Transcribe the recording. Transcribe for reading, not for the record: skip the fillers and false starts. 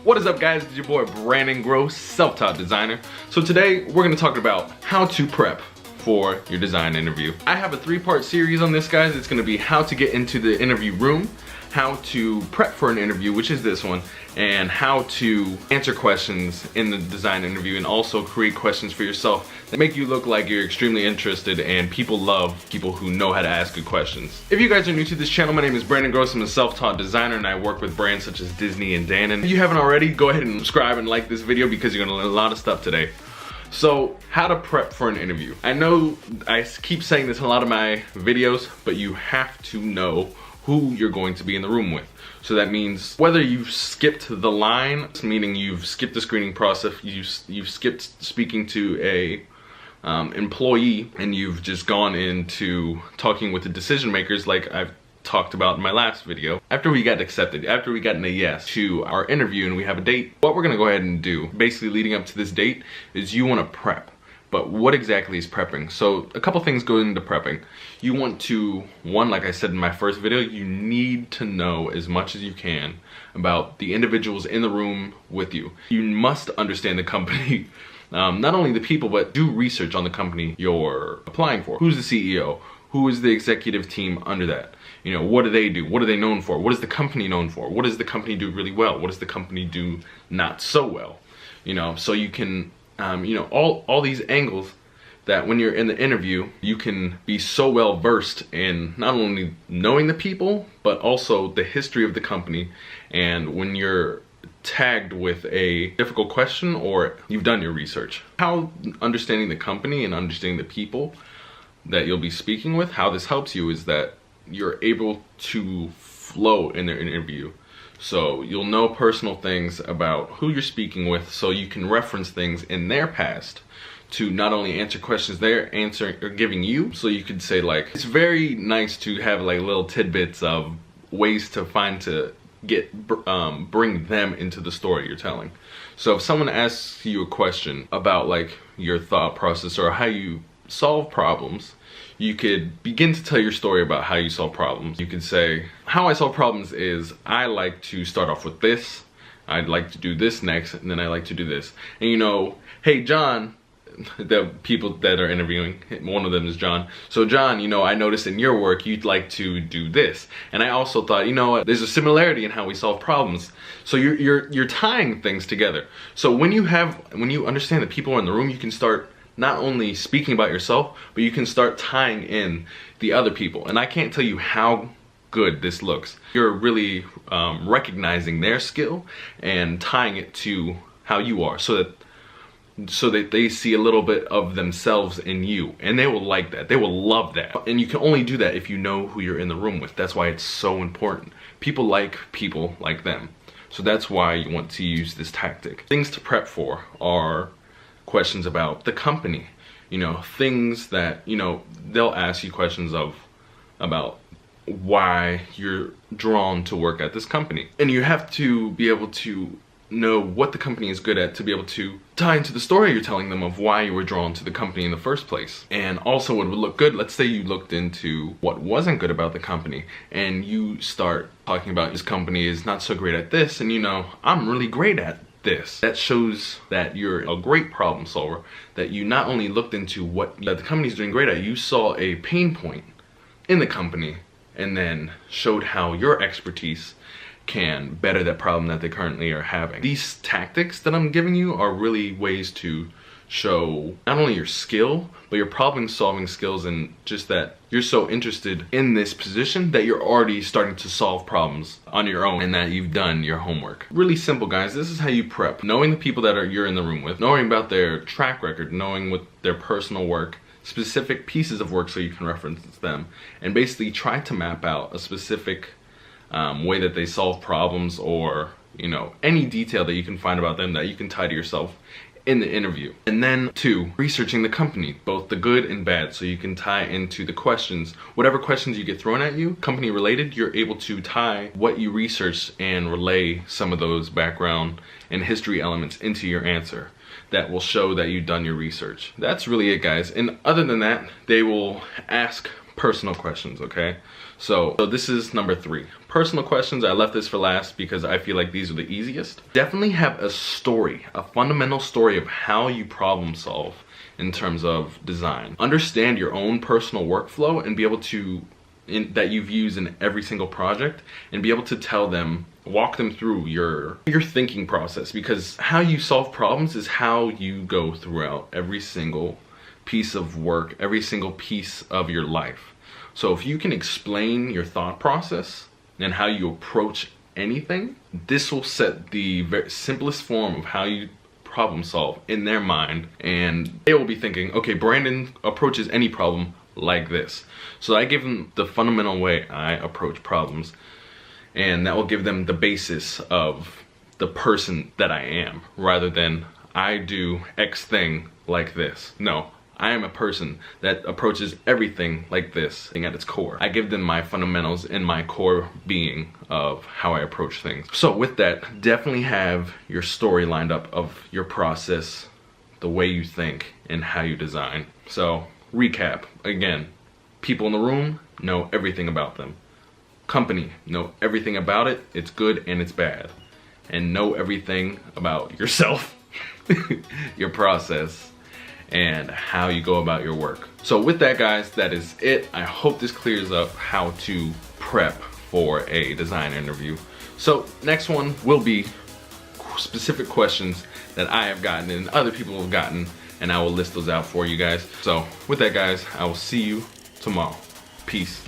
What is up, guys? It's your boy Brandon Gross, self-taught designer. So today we're going to talk about how to prep for your design interview. I have a 3-part series on this, guys. It's going to be how to get into the interview room, how to prep for an interview, which is this one, and how to answer questions in the design interview, and also create questions for yourself that make you look like you're extremely interested, and people love people who know how to ask good questions. If you guys are new to this channel, my name is Brandon Gross. I'm a self-taught designer and I work with brands such as Disney and Dannon. If you haven't already, go ahead and subscribe and like this video because you're gonna learn a lot of stuff today. So, how to prep for an interview. I know I keep saying this in a lot of my videos, but you have to know who you're going to be in the room with. So that means whether you've skipped the line, meaning you've skipped the screening process, you've skipped speaking to a employee, and you've just gone into talking with the decision makers like I've talked about in my last video. After we got accepted, after we got a yes to our interview and we have a date, what we're gonna go ahead and do, basically leading up to this date, is you wanna prep. But what exactly is prepping? So a couple things go into prepping. You want to, one, like I said in my first video, you need to know as much as you can about the individuals in the room with you. You must understand the company, not only the people, but do research on the company you're applying for. Who's the CEO? Who is the executive team under that? You know, what do they do? What are they known for? What is the company known for? What does the company do really well? What does the company do not so well? You know, so you can, you know, all these angles that when you're in the interview, you can be so well versed in not only knowing the people, but also the history of the company. And when you're tagged with a difficult question or you've done your research, how understanding the company and understanding the people that you'll be speaking with, how this helps you is that you're able to flow in their interview. So you'll know personal things about who you're speaking with, so you can reference things in their past to not only answer questions they're answering or giving you. So you could say, like, it's very nice to have like little tidbits of ways to find to get bring them into the story you're telling. So if someone asks you a question about like your thought process or how you solve problems, you could begin to tell your story about how you solve problems. You could say, how I solve problems is I like to start off with this, I'd like to do this next, and then I like to do this. And you know, hey John, the people that are interviewing, one of them is John. So John, you know, I noticed in your work you'd like to do this. And I also thought, you know what, there's a similarity in how we solve problems. So you're tying things together. So when you understand that people are in the room, you can start not only speaking about yourself, but you can start tying in the other people. And I can't tell you how good this looks. You're really recognizing their skill and tying it to how you are, so that they see a little bit of themselves in you, and they will like that. They will love that. And you can only do that if you know who you're in the room with. That's why it's so important. People like them. So that's why you want to use this tactic. Things to prep for are questions about the company, you know, things that, you know, they'll ask you questions about why you're drawn to work at this company. And you have to be able to know what the company is good at to be able to tie into the story you're telling them of why you were drawn to the company in the first place. And also what would look good, let's say you looked into what wasn't good about the company and you start talking about this company is not so great at this, and you know, I'm really great at this. That shows that you're a great problem solver, that you not only looked into what the company's doing great at, you saw a pain point in the company and then showed how your expertise can better that problem that they currently are having. These tactics that I'm giving you are really ways to show not only your skill, but your problem solving skills, and just that you're so interested in this position that you're already starting to solve problems on your own and that you've done your homework. Really simple, guys. This is how you prep. Knowing the people that you're in the room with, knowing about their track record, knowing what their personal work, specific pieces of work so you can reference them, and basically try to map out a specific way that they solve problems, or, you know, any detail that you can find about them that you can tie to yourself in the interview. And then 2, researching the company, both the good and bad, so you can tie into the questions. Whatever questions you get thrown at you, company related, you're able to tie what you researched and relay some of those background and history elements into your answer. That will show that you've done your research. That's really it, guys. And other than that, they will ask personal questions, okay? So this is number 3, personal questions, I left this for last because I feel like these are the easiest. Definitely have a story, a fundamental story of how you problem solve in terms of design. Understand your own personal workflow and be able to, that you've used in every single project, and be able to tell them, walk them through your thinking process, because how you solve problems is how you go throughout every single piece of work, every single piece of your life. So if you can explain your thought process and how you approach anything, this will set the very simplest form of how you problem solve in their mind, and they will be thinking, okay, Brandon approaches any problem like this. So I give them the fundamental way I approach problems, and that will give them the basis of the person that I am, rather than I do X thing like this. No, I am a person that approaches everything like this thing at its core. I give them my fundamentals and my core being of how I approach things. So with that, definitely have your story lined up of your process, the way you think, and how you design. So recap again, people in the room, know everything about them. Company, know everything about it, it's good and it's bad. And know everything about yourself, your process, and how you go about your work. So with that, guys, that is it. I hope this clears up how to prep for a design interview. So next one will be specific questions that I have gotten and other people have gotten, and I will list those out for you guys. So with that, guys, I will see you tomorrow. Peace.